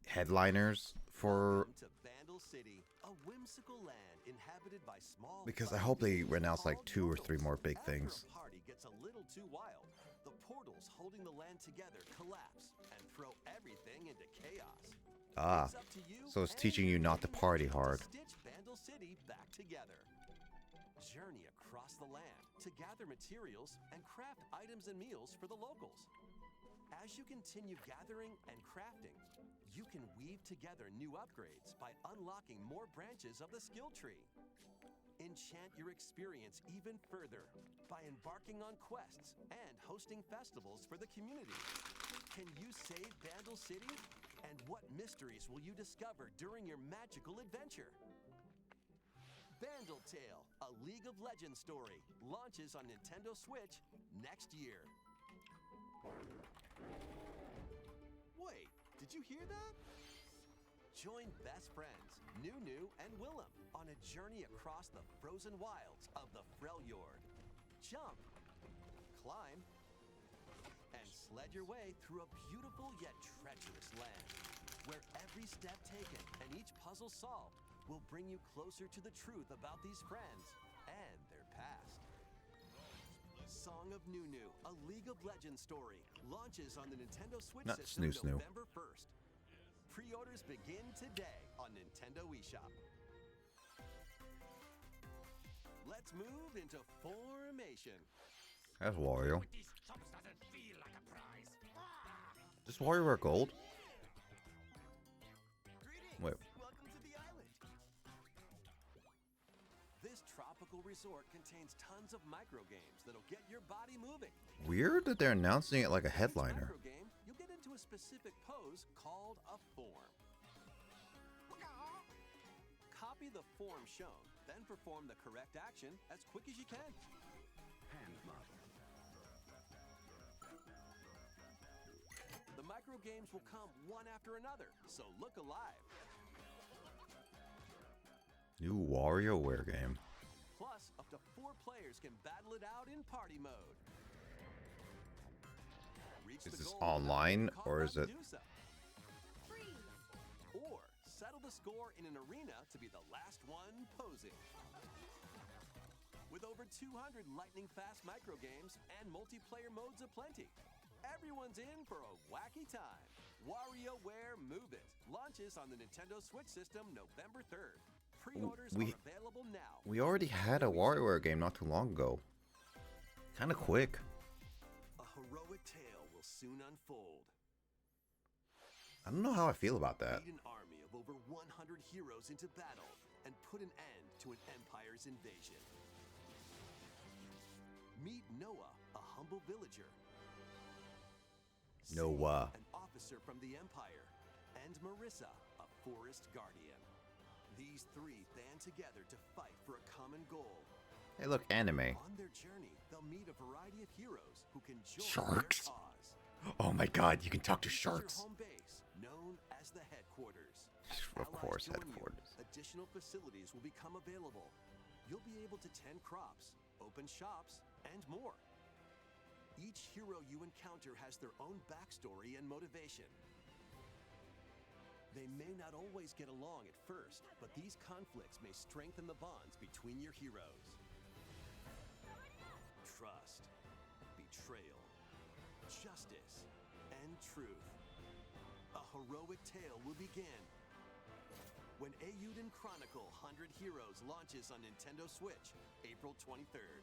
Speaker 1: headliners for,
Speaker 3: Welcome to Vandal City, a whimsical land inhabited by small
Speaker 1: because I
Speaker 3: fuzzy
Speaker 1: hope they
Speaker 3: beings
Speaker 1: announce like
Speaker 3: called
Speaker 1: 2 or 3
Speaker 3: mortals.
Speaker 1: more big
Speaker 3: After
Speaker 1: things.
Speaker 3: a party gets a little too wild, the portals holding the land together collapse and throw everything into chaos.
Speaker 1: Ah,
Speaker 3: It's up to you
Speaker 1: so it's
Speaker 3: and
Speaker 1: teaching you
Speaker 3: your
Speaker 1: not to party
Speaker 3: imagination
Speaker 1: hard.
Speaker 3: Stitch Vandal City back together. Journey across the land to gather materials and craft items and meals for the locals. As you continue gathering and crafting, you can weave together new upgrades by unlocking more branches of the skill tree. Enchant your experience even further by embarking on quests and hosting festivals for the community. Can you save Vandal City? And what mysteries will you discover during your magical adventure? Vandal Tale, a League of Legends story, launches on Nintendo Switch next year. Wait, did you hear that? Join best friends, Nunu and Willem, on a journey across the frozen wilds of the Freljord. Jump, climb, and sled your way through a beautiful yet treacherous land, where every step taken and each puzzle solved will bring you closer to the truth about these friends and their past. Song of Nunu, a League of Legends story, launches on the Nintendo Switch
Speaker 1: Not
Speaker 3: system
Speaker 1: Snoo Snoo.
Speaker 3: November 1st. Pre-orders begin today on Nintendo eShop. Let's move into Formation.
Speaker 1: That's Wario. Does Wario wear gold?
Speaker 3: Greetings.
Speaker 1: Wait.
Speaker 3: Welcome to the island. This tropical resort contains tons of micro games that'll get your body moving.
Speaker 1: Weird that they're announcing it like a
Speaker 3: Each
Speaker 1: headliner.
Speaker 3: micro game, you'll get into a specific pose called a form. Copy the form shown, then perform the correct action as quick as you can.
Speaker 7: Hand model.
Speaker 3: The micro games will come one after another, so look alive.
Speaker 1: New WarioWare game.
Speaker 3: Plus, up to 4 players can battle it out in party mode. Reach
Speaker 1: Is
Speaker 3: the
Speaker 1: this
Speaker 3: goal without
Speaker 1: online,
Speaker 3: getting caught
Speaker 1: or
Speaker 3: out
Speaker 1: is it-
Speaker 3: to do so. Or settle the score in an arena to be the last one posing. With over 200 lightning-fast micro games and multiplayer modes aplenty, everyone's in for a wacky time. WarioWare Move It launches on the Nintendo Switch system November 3rd. Pre-orders
Speaker 1: We-
Speaker 3: are available now.
Speaker 1: We already had a WarioWare game not too long ago. Kind of quick.
Speaker 3: A heroic tale will soon unfold.
Speaker 1: I don't know how I feel about that.
Speaker 3: Lead an army of over 100 heroes into battle and put an end to an empire's invasion. Meet Noah, a humble villager.
Speaker 1: Noah.
Speaker 3: An officer from the Empire. And Marissa, a forest guardian. These three band together to fight for a common goal.
Speaker 1: Hey, look, anime.
Speaker 3: On their journey, they'll meet a variety of heroes who can join
Speaker 1: Sharks?
Speaker 3: their cause.
Speaker 1: Oh my god, you can talk to
Speaker 3: This is your
Speaker 1: sharks.
Speaker 3: home base, known as the headquarters. As
Speaker 1: Of
Speaker 3: allies
Speaker 1: course,
Speaker 3: join you,
Speaker 1: headquarters.
Speaker 3: additional facilities will become available. You'll be able to tend crops, open shops, and more. Each hero you encounter has their own backstory and motivation. They may not always get along at first, but these conflicts may strengthen the bonds between your heroes. Trust, betrayal, justice, and truth. A heroic tale will begin when Eiyuden Chronicle 100 Heroes launches on Nintendo Switch, April 23rd.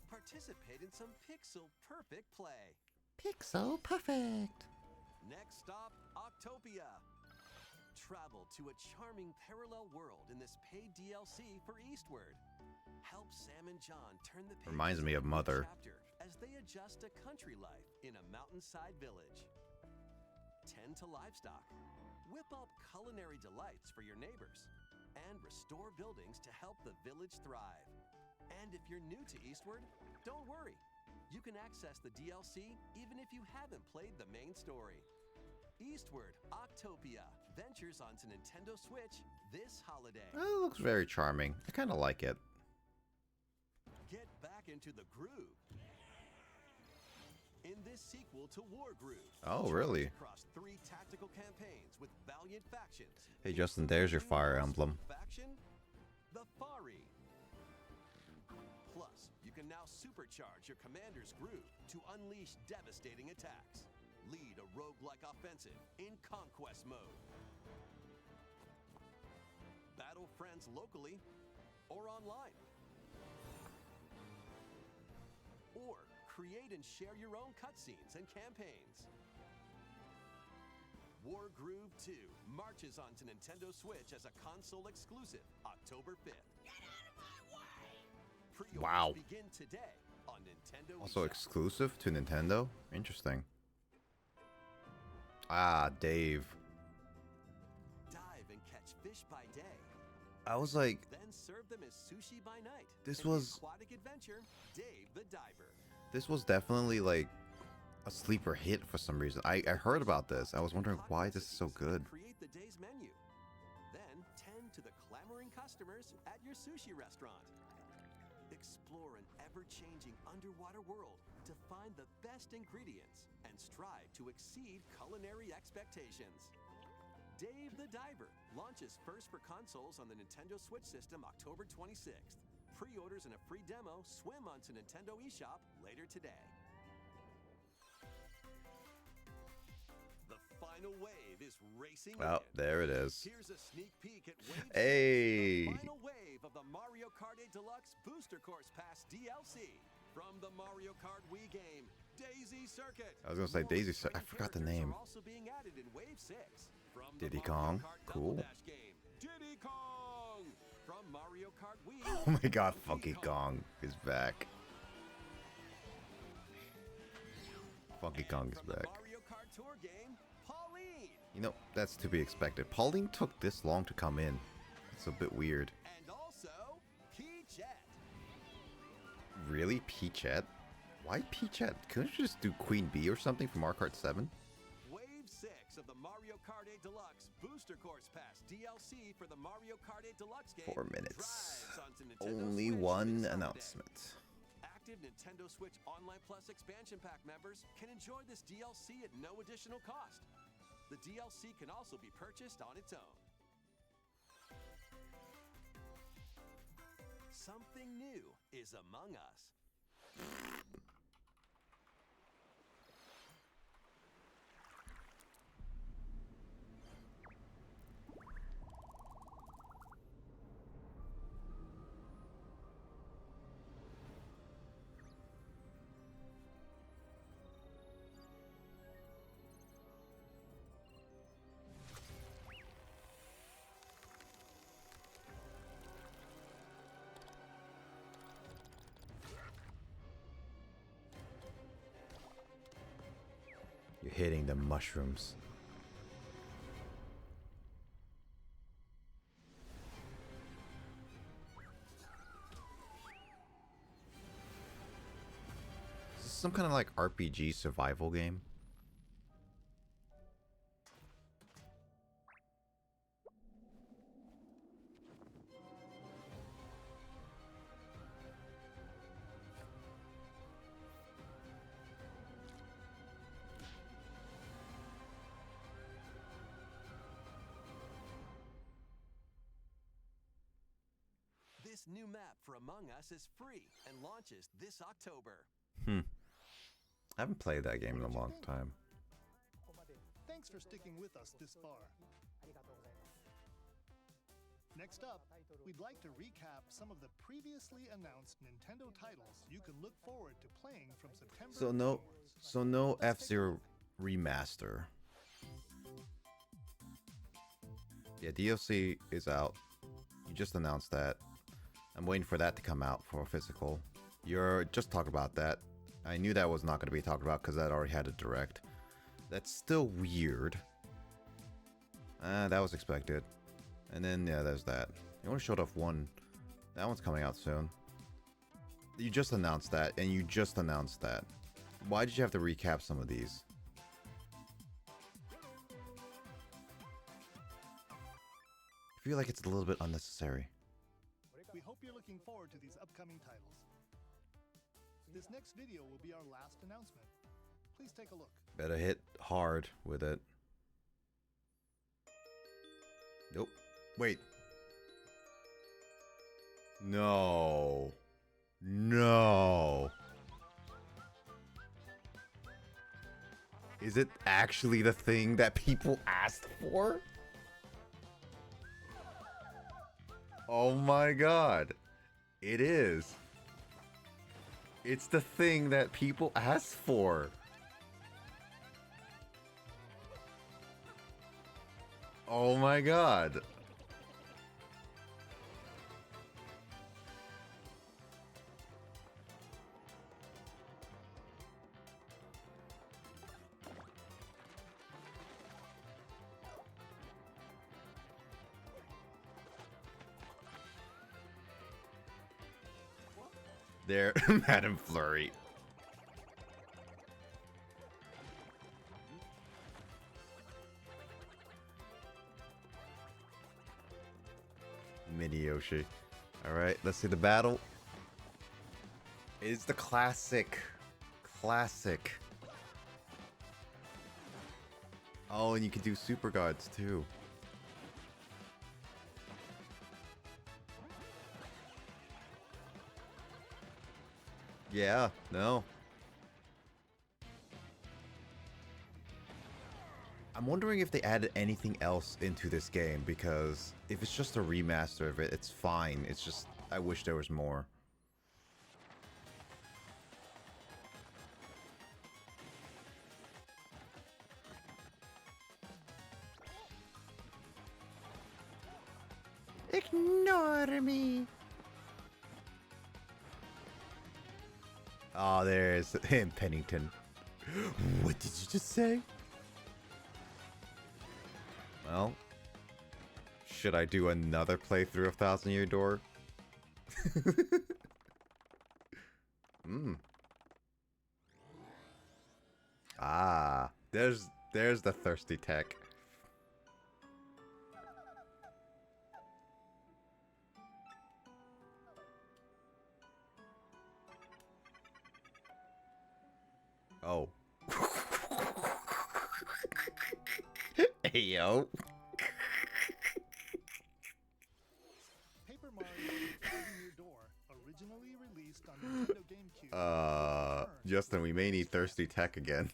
Speaker 3: Participate in some pixel-perfect play.
Speaker 1: Pixel perfect.
Speaker 3: Next stop, Octopia. Travel to a charming parallel world in this paid DLC for Eastward. Help Sam and John turn the pages
Speaker 1: Reminds me of
Speaker 3: a new
Speaker 1: Mother.
Speaker 3: chapter as they adjust to country life in a mountainside village. Tend to livestock. Whip up culinary delights for your neighbors. And restore buildings to help the village thrive. And if you're new to Eastward, don't worry. You can access the DLC even if you haven't played the main story. Eastward Octopia ventures onto Nintendo Switch this holiday.
Speaker 1: Oh, it looks very charming. I kind of like it.
Speaker 3: Get back into the groove. In this sequel to War Groove.
Speaker 1: Oh, really?
Speaker 3: Across 3 tactical campaigns with valiant factions.
Speaker 1: Hey, Justin, there's your Fire Emblem.
Speaker 3: Faction, the Fari. Plus, you can now supercharge your commander's groove to unleash devastating attacks. Lead a roguelike offensive in conquest mode. Battle friends locally or online. Or create and share your own cutscenes and campaigns. War Groove 2 marches onto Nintendo Switch as a console exclusive October 5th. Get out of my way! Pre-orders
Speaker 1: Wow.
Speaker 3: begin today on Nintendo
Speaker 1: Also
Speaker 3: eShop.
Speaker 1: exclusive to Nintendo? Interesting. Ah, Dave.
Speaker 3: Dive and catch fish by day,
Speaker 1: I was like,
Speaker 3: then serve them as sushi by night.
Speaker 1: This
Speaker 3: In the
Speaker 1: was-
Speaker 3: aquatic adventure, Dave the Diver.
Speaker 1: this was definitely like a sleeper hit for some reason. I heard about this. I was wondering why this is so good.
Speaker 3: Create the day's menu. Then tend to the clamoring customers at your sushi restaurant. Explore an ever-changing underwater world to find the best ingredients and strive to exceed culinary expectations. Dave the Diver launches first for consoles on the Nintendo Switch system October 26th. Pre-orders and a free demo swim onto Nintendo eShop later today. The final wave is racing
Speaker 1: Oh,
Speaker 3: in.
Speaker 1: there it is.
Speaker 3: Here's a sneak peek at Wave 6,
Speaker 1: Hey.
Speaker 3: the final wave of the Mario Kart 8 Deluxe Booster Course Pass DLC from the Mario Kart Wii game, Daisy Circuit.
Speaker 1: I was gonna say
Speaker 3: More
Speaker 1: Daisy
Speaker 3: exciting
Speaker 1: I forgot the
Speaker 3: characters
Speaker 1: name.
Speaker 3: are also being added in Wave 6 from the
Speaker 1: Diddy
Speaker 3: Mario
Speaker 1: Kong.
Speaker 3: Kart
Speaker 1: Cool.
Speaker 3: Double Dash game, Diddy Kong from Mario Kart Wii.
Speaker 1: Oh my god,
Speaker 3: Donkey
Speaker 1: Funky Kong is back. Funky Kong is
Speaker 3: From the
Speaker 1: back.
Speaker 3: Mario Kart Tour game, Pauline.
Speaker 1: You know, that's to be expected. Pauline took this long to come in. It's a bit weird.
Speaker 3: And also, Peachette.
Speaker 1: Really? Peachette? Why Peachette? Couldn't you just do Queen Bee or something from Mario Kart 7?
Speaker 3: Wave 6 of the Mario Kart 8 Deluxe Booster Course Pass DLC for the Mario Kart 8 Deluxe game.
Speaker 1: 4 minutes.
Speaker 3: drives onto Nintendo
Speaker 1: Only
Speaker 3: Switch
Speaker 1: one
Speaker 3: this holiday.
Speaker 1: announcement.
Speaker 3: Active Nintendo Switch Online Plus expansion pack members can enjoy this DLC at no additional cost. The DLC can also be purchased on its own. Something new is among us.
Speaker 1: You're hitting the mushrooms. some kind of like RPG survival game?
Speaker 3: This new map for Among Us is free and launches this October.
Speaker 1: I haven't played that game in a long time.
Speaker 2: Thanks for sticking with us this far. Next up, we'd like to recap some of the previously announced Nintendo titles you can look forward to playing from September onwards.
Speaker 1: So no F-Zero remaster. Yeah, DLC is out. You just announced that. I'm waiting for that to come out for physical. You're just talking about that. I knew that was not going to be talked about because that already had a direct. That's still weird. That was expected. And then, yeah, there's that. You only showed off one. That one's coming out soon. You just announced that, and you just announced that. Why did you have to recap some of these? I feel like it's a little bit unnecessary.
Speaker 2: We hope you're looking forward to these upcoming titles. This next video will be our last announcement. Please take a look.
Speaker 1: Better hit hard with it. Nope. Wait. No. No. Is it actually the thing that people asked for? Oh my god. It is. It's the thing that people asked for. Oh my god. There, Madam Flurry. Mini Yoshi. Alright, let's see the battle. It's the classic. Classic. Oh, and you can do super guards too. Yeah, no. I'm wondering if they added anything else into this game, because if it's just a remaster of it, it's fine. It's just, I wish there was more. Ignore me. Oh, there's him, Pennington. What did you just say? Well, should I do another playthrough of Thousand Year Door? Ah, there's the thirsty tech. Oh. Hey, yo.
Speaker 2: Paper Mario Thousand Year Door, originally released on Nintendo GameCube.
Speaker 1: Justin, we may need thirsty tech again.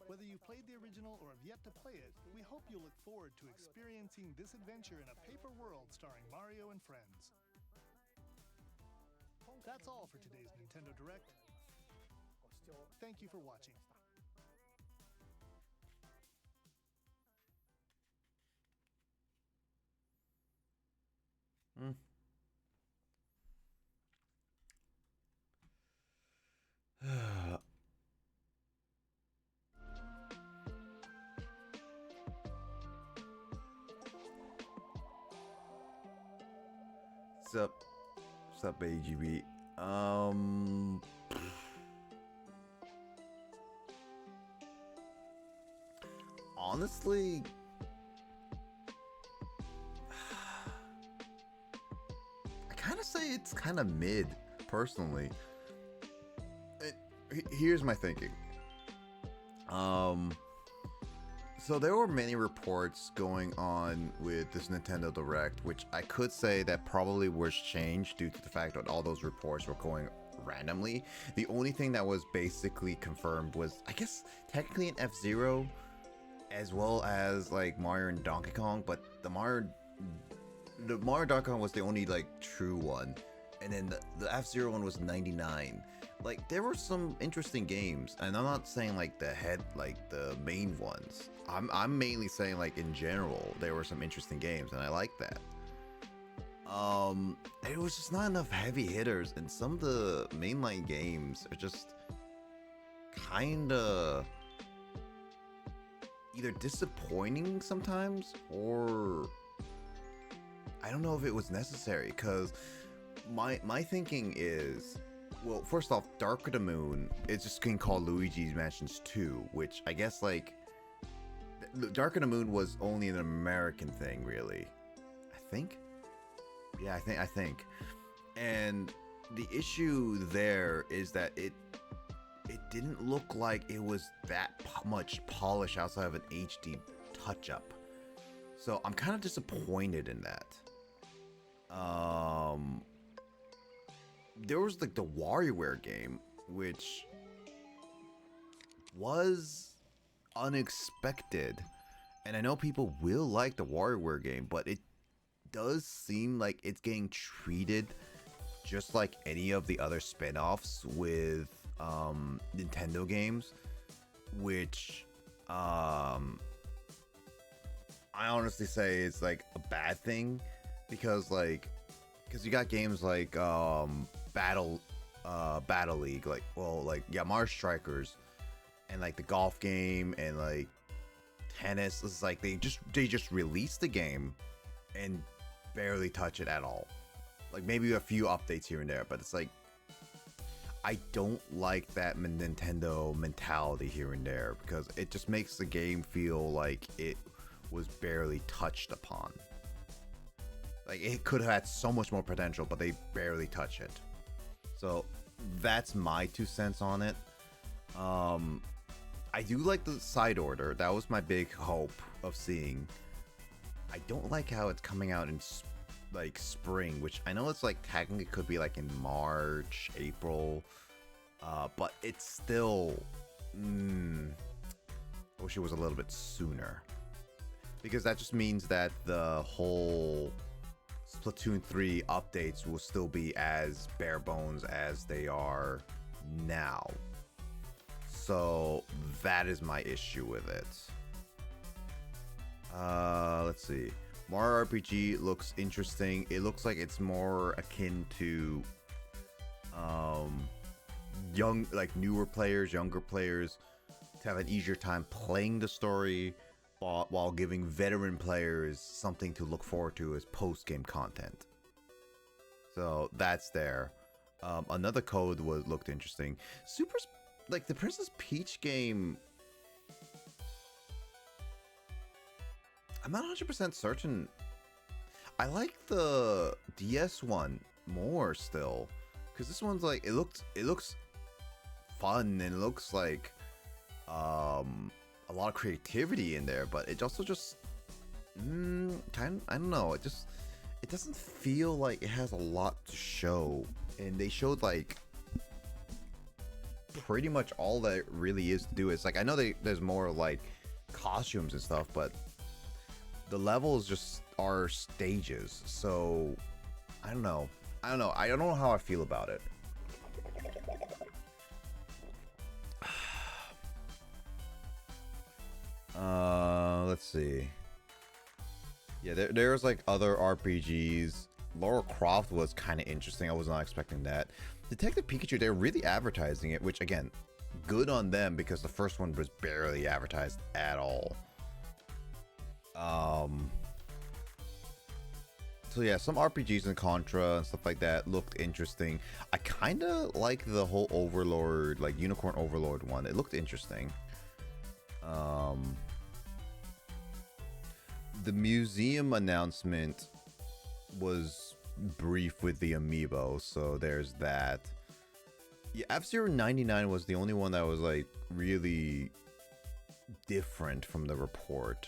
Speaker 2: Whether you played the original or have yet to play it, we hope you look forward to experiencing this adventure in a paper world starring Mario and friends. That's all for today's Nintendo Direct. Thank you for watching. Sup, AGB.
Speaker 1: honestly, I kind of say it's kind of mid, personally. Here's my thinking. So there were many reports going on with this Nintendo Direct, which I could say that probably was changed due to the fact that all those reports were going randomly. The only thing that was basically confirmed was, I guess, technically an F-Zero, as well as like Mario and Donkey Kong, but the Mario Donkey Kong was the only like true one, and then the F-Zero one was 99. Like, there were some interesting games, and I'm not saying like the main ones. I'm mainly saying like in general there were some interesting games, and I like that. There was just not enough heavy hitters, and some of the mainline games are just kinda either disappointing sometimes, or I don't know if it was necessary, because my thinking is, well, first off, Dark of the Moon is just being called Luigi's Mansions 2, which I guess, like, Dark of the Moon was only an American thing, really. I think? Yeah, I think. And the issue there is that it didn't look like it was that much polish outside of an HD touch-up. So I'm kind of disappointed in that. There was like the WarioWare game, which was unexpected, and I know people will like the WarioWare game, but it does seem like it's getting treated just like any of the other spin-offs with Nintendo games, which I honestly say is like a bad thing, because you got games like Battle League, Mario Strikers, and like the golf game, and like tennis. It's like they just released the game and barely touch it at all. Like maybe a few updates here and there, but it's like, I don't like that Nintendo mentality here and there, because it just makes the game feel like it was barely touched upon. Like, it could have had so much more potential, but they barely touch it. So that's my 2 cents on it. I do like the side order. That was my big hope of seeing. I don't like how it's coming out in like spring, which I know it's like technically could be like in March, April, but it's still I wish it was a little bit sooner, because that just means that the whole Splatoon 3 updates will still be as bare bones as they are now. So that is my issue with it. Let's see. Mario RPG looks interesting. It looks like it's more akin to newer players, younger players, to have an easier time playing the story, while giving veteran players something to look forward to as post-game content. So that's there. Another code looked interesting. The Princess Peach game, I'm not 100% certain. I like the DS one more still, because this one's like, it looks fun, and it looks like a lot of creativity in there, but it also just I don't know, it doesn't feel like it has a lot to show, and they showed like pretty much all that it really is to do. It's like, I know there's more like costumes and stuff, but the levels just are stages, so I don't know how I feel about it. Let's see. Yeah, there's like other RPGs. Lara Croft was kind of interesting. I was not expecting that. Detective Pikachu, they're really advertising it, which again, good on them, because the first one was barely advertised at all. So yeah, some RPGs in Contra and stuff like that looked interesting. I kind of like the whole Overlord, like Unicorn Overlord one. It looked interesting. the museum announcement was brief with the amiibo, so there's that. Yeah, F-Zero 99 was the only one that was like really different from the report.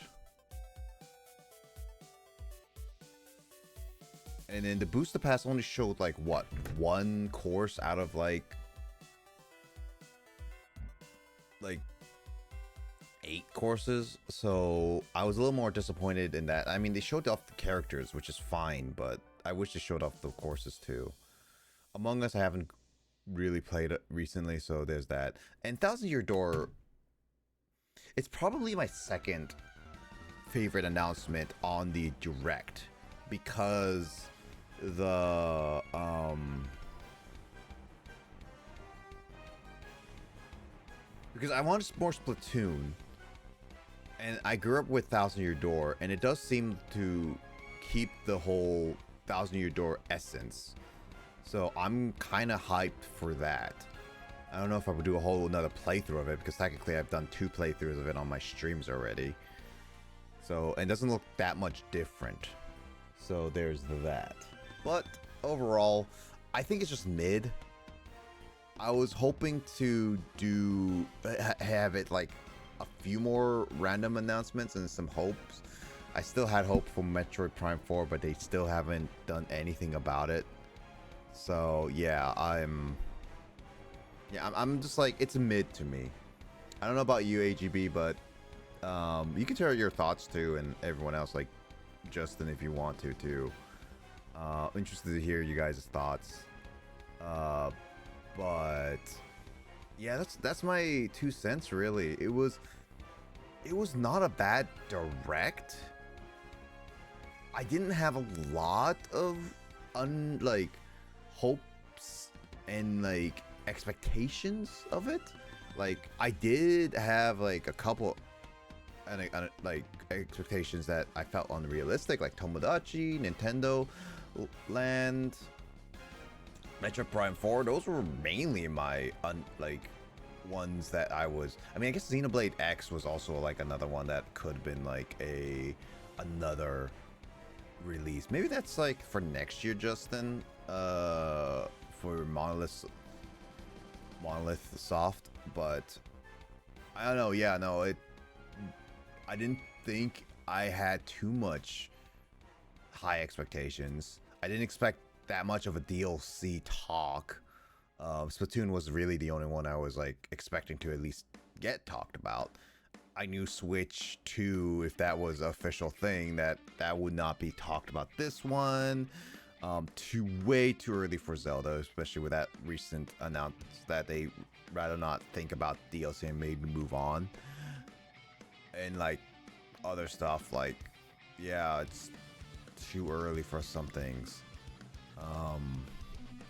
Speaker 1: And then the booster pass only showed like what, one course out of like 8 courses. So I was a little more disappointed in that. I mean, they showed off the characters, which is fine, but I wish they showed off the courses too. Among Us I haven't really played it recently, so there's that. And Thousand Year Door, it's probably my second favorite announcement on the Direct, because the because I wanted more Splatoon, and I grew up with Thousand Year Door, and it does seem to keep the whole Thousand Year Door essence. So I'm kind of hyped for that. I don't know if I would do a whole another playthrough of it, because technically I've done 2 playthroughs of it on my streams already. So, and it doesn't look that much different. So there's that. But overall, I think it's just mid. I was hoping to have it like a few more random announcements and some hopes. I still had hope for Metroid Prime 4, but they still haven't done anything about it. So yeah, I'm just like, it's a mid to me. I don't know about you, AGB, but you can share your thoughts too, and everyone else, like Justin, if you want to too. Interested to hear you guys' thoughts. But yeah, that's my 2 cents really. It was not a bad Direct. I didn't have a lot of hopes and like expectations of it. Like I did have like a couple like expectations that I felt unrealistic, like Tomodachi, Nintendo Land, Metroid Prime 4. Those were mainly my ones that I mean, I guess Xenoblade X was also like another one that could have been like another release. Maybe that's like for next year, Justin, for Monolith Soft. But I don't know. Yeah, no, I didn't think I had too much high expectations. I didn't expect that much of a DLC talk. Splatoon was really the only one I was like expecting to at least get talked about. I knew Switch 2, if that was an official thing, that would not be talked about this one. Way too early for Zelda, especially with that recent announcement that they rather not think about DLC and maybe move on. And like other stuff, like yeah, it's too early for some things.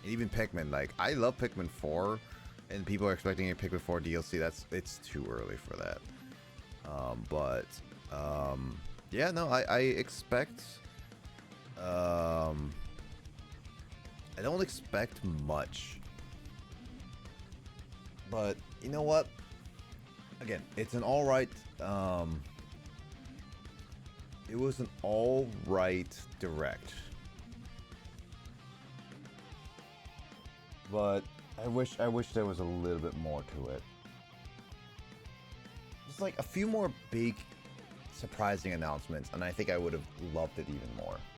Speaker 1: Even Pikmin, like I love Pikmin 4, and people are expecting a Pikmin 4 DLC. It's too early for that. Yeah, no, I expect. I don't expect much, but you know what? Again, it's an all right. It was an all right Direct, but I wish there was a little bit more to it. Just like a few more big, surprising announcements, and I think I would have loved it even more.